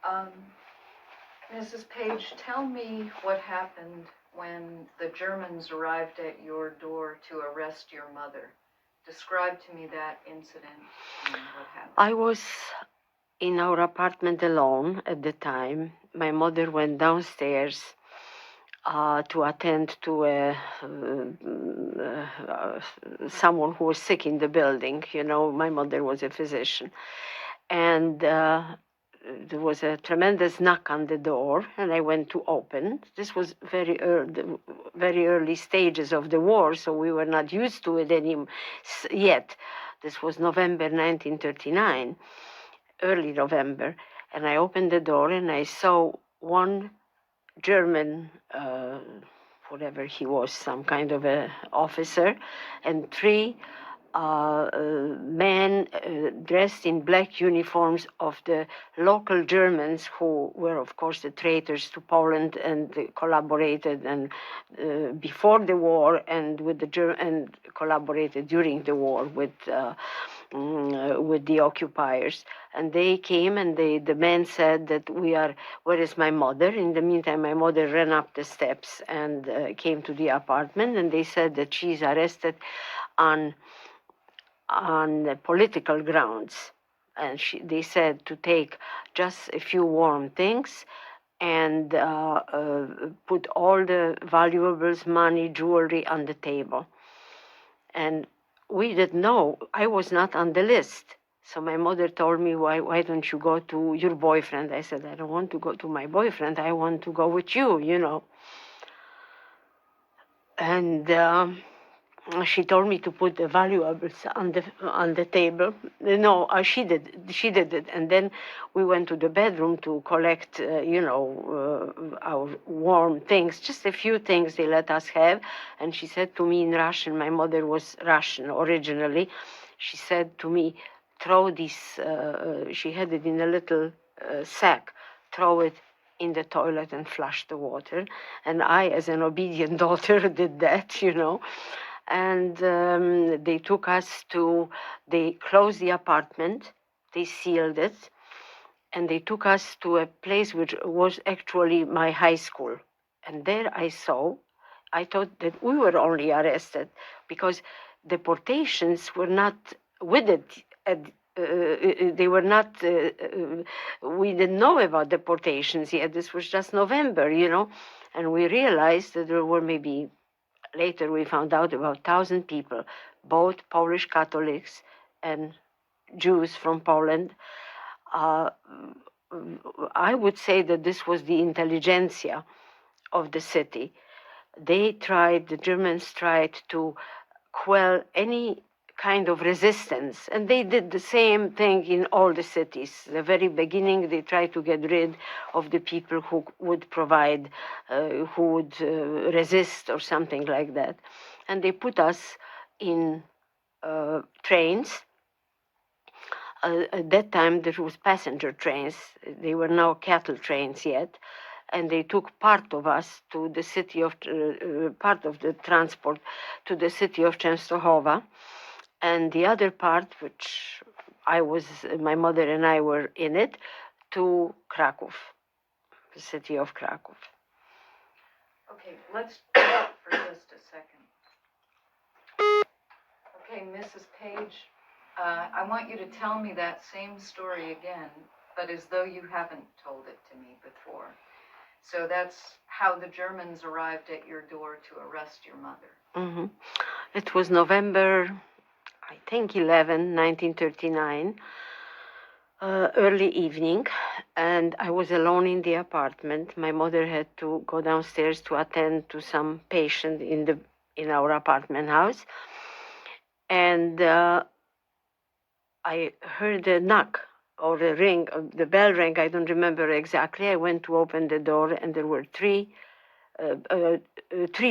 Um, Mrs. Page, tell me what happened when the Germans arrived at your door to arrest your mother. Describe to me that incident and what happened. I was in our apartment alone at the time. My mother went downstairs to attend to someone who was sick in the building. You know, my mother was a physician. And there was a tremendous knock on the door, and I went to open. This was very early stages of the war, so we were not used to it yet. This was November 1939, early November, and I opened the door and I saw one German, whatever he was, some kind of a officer, and three men dressed in black uniforms of the local Germans who were, of course, the traitors to Poland and collaborated and before the war and with and collaborated during the war with the occupiers. And they came and the men said that where is my mother? In the meantime, my mother ran up the steps and came to the apartment, and they said that she's arrested on political grounds. And they said to take just a few warm things and put all the valuables, money, jewelry on the table. And we didn't know. I was not on the list. So my mother told me, why don't you go to your boyfriend? I said, I don't want to go to my boyfriend. I want to go with you, you know. And she told me to put the valuables on the table. No, she did it, and then we went to the bedroom to collect, our warm things, just a few things they let us have. And she said to me in Russian, my mother was Russian originally. She said to me, throw this. She had it in a little sack. Throw it in the toilet and flush the water. And I, as an obedient daughter, did that, you know. And they closed the apartment, they sealed it, and they took us to a place which was actually my high school. And there I thought that we were only arrested because deportations were not with it. They were not, we didn't know about deportations yet. This was just November, you know. And we realized that there were maybe, later we found out, about 1,000 people, both Polish Catholics and Jews from Poland. I would say that this was the intelligentsia of the city. The Germans tried to quell any kind of resistance, and they did the same thing in all the cities. The very beginning, they tried to get rid of the people who would provide, who would resist or something like that. And they put us in trains. At that time, there was passenger trains. They were now cattle trains yet. And they took part of us to the city of, part of the transport to the city of Częstochowa. And the other part, which my mother and I were in it, to Kraków, the city of Kraków. Okay, let's stop for just a second. Okay, Mrs. Page, I want you to tell me that same story again, but as though you haven't told it to me before. So that's how the Germans arrived at your door to arrest your mother. Mm-hmm. It was November, I think 11, 1939, early evening, and I was alone in the apartment. My mother had to go downstairs to attend to some patient in our apartment house, and I heard a knock or a ring, the bell rang, I don't remember exactly. I went to open the door, and there were three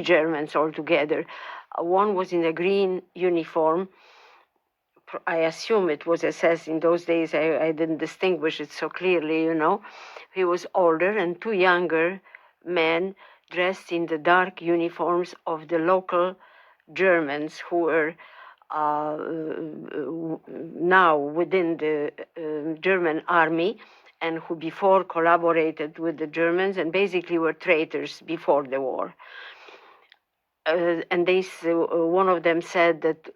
Germans altogether. One was in a green uniform. I assume it was SS. In those days, I didn't distinguish it so clearly, you know. He was older, and two younger men dressed in the dark uniforms of the local Germans who were now within the German army and who before collaborated with the Germans and basically were traitors before the war. And one of them said that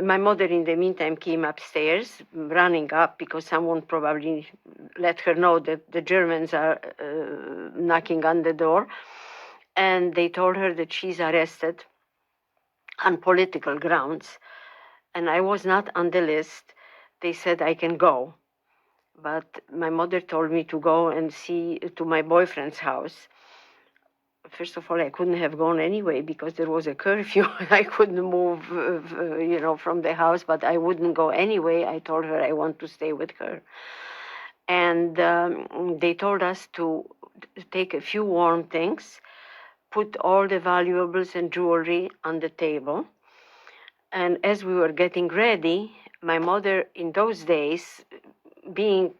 my mother in the meantime came upstairs, running up because someone probably let her know that the Germans are knocking on the door. And they told her that she's arrested on political grounds. And I was not on the list. They said I can go. But my mother told me to go and see to my boyfriend's house. First of all, I couldn't have gone anyway because there was a curfew. I couldn't move, from the house, but I wouldn't go anyway. I told her I want to stay with her. And they told us to take a few warm things, put all the valuables and jewelry on the table. And as we were getting ready, my mother in those days, being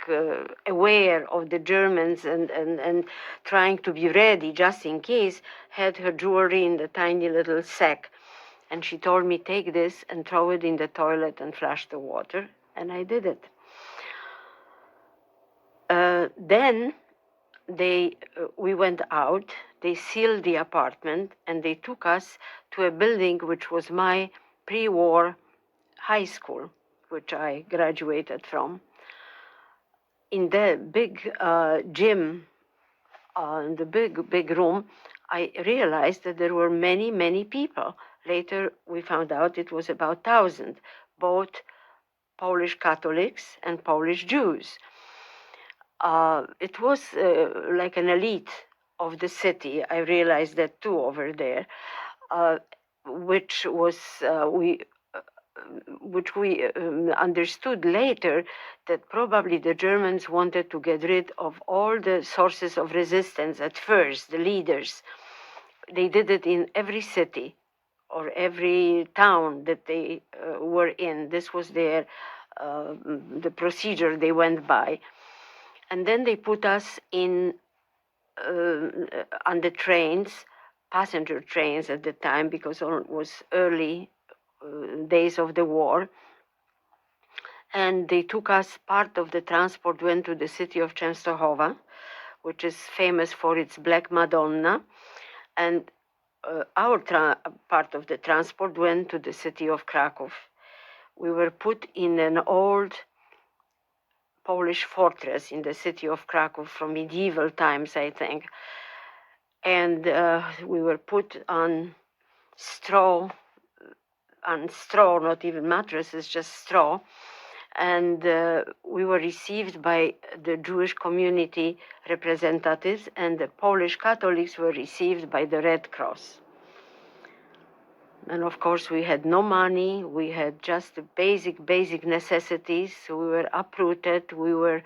aware of the Germans and trying to be ready just in case, had her jewelry in the tiny little sack. And she told me, take this and throw it in the toilet and flush the water. And I did it. Then we went out, they sealed the apartment, and they took us to a building which was my pre-war high school, which I graduated from. In the big gym, in the big room, I realized that there were many, many people. Later, we found out it was about 1,000, both Polish Catholics and Polish Jews. It was like an elite of the city. I realized that too over there, which we understood later that probably the Germans wanted to get rid of all the sources of resistance at first, the leaders. They did it in every city or every town that they were in. This was the procedure they went by. And then they put us on the trains, passenger trains at the time, because it was early days of the war. And they took us, part of the transport went to the city of Częstochowa, which is famous for its Black Madonna. And our part of the transport went to the city of Kraków. We were put in an old Polish fortress in the city of Kraków from medieval times, I think. And we were put on straw, not even mattresses, just straw. And we were received by the Jewish community representatives, and the Polish Catholics were received by the Red Cross. And of course, we had no money. We had just the basic necessities. We were uprooted. We were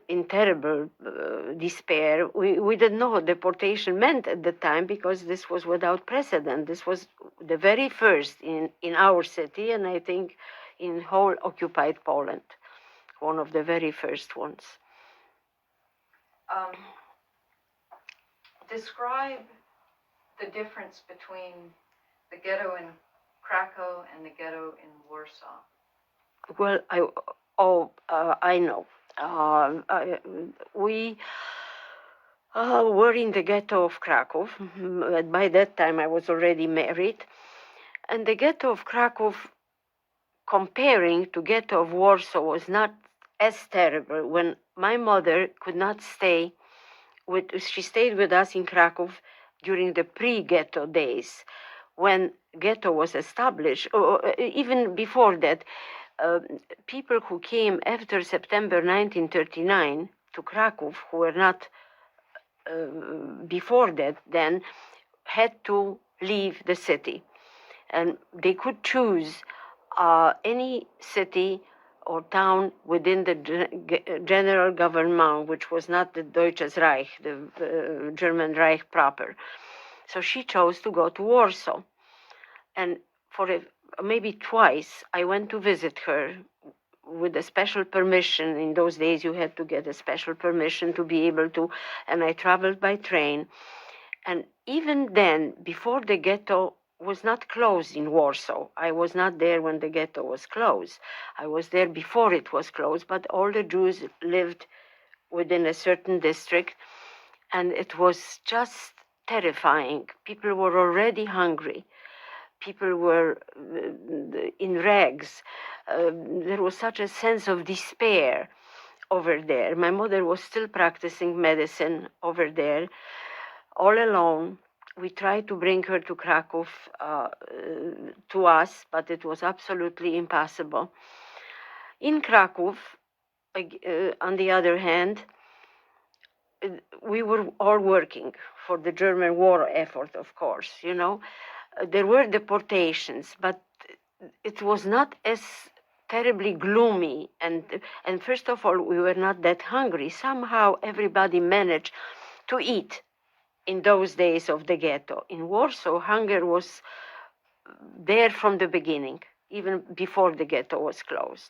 in terrible despair. We didn't know what deportation meant at the time because this was without precedent. This was the very first in our city, and I think in whole occupied Poland, one of the very first ones. Describe the difference between the ghetto in Krakow and the ghetto in Warsaw. Well, I know. We were in the ghetto of Krakow. By that time, I was already married. And the ghetto of Krakow, comparing to ghetto of Warsaw, was not as terrible. When my mother could not stay she stayed with us in Krakow during the pre-ghetto days, when ghetto was established, or even before that. People who came after September 1939 to Krakow, who were not before that then, had to leave the city. And they could choose any city or town within the general government, which was not the Deutsches Reich, the German Reich proper. So she chose to go to Warsaw. And for maybe twice, I went to visit her with a special permission. In those days, you had to get a special permission to be able to, and I traveled by train. And even then, before the ghetto was not closed in Warsaw. I was not there when the ghetto was closed. I was there before it was closed, but all the Jews lived within a certain district, and it was just terrifying. People were already hungry. People were in rags. There was such a sense of despair over there. My mother was still practicing medicine over there, all alone. We tried to bring her to Krakow to us, but it was absolutely impossible. In Krakow, on the other hand, we were all working for the German war effort, of course, you know. There were deportations, but it was not as terribly gloomy. And first of all, we were not that hungry. Somehow everybody managed to eat in those days of the ghetto. In Warsaw, hunger was there from the beginning, even before the ghetto was closed.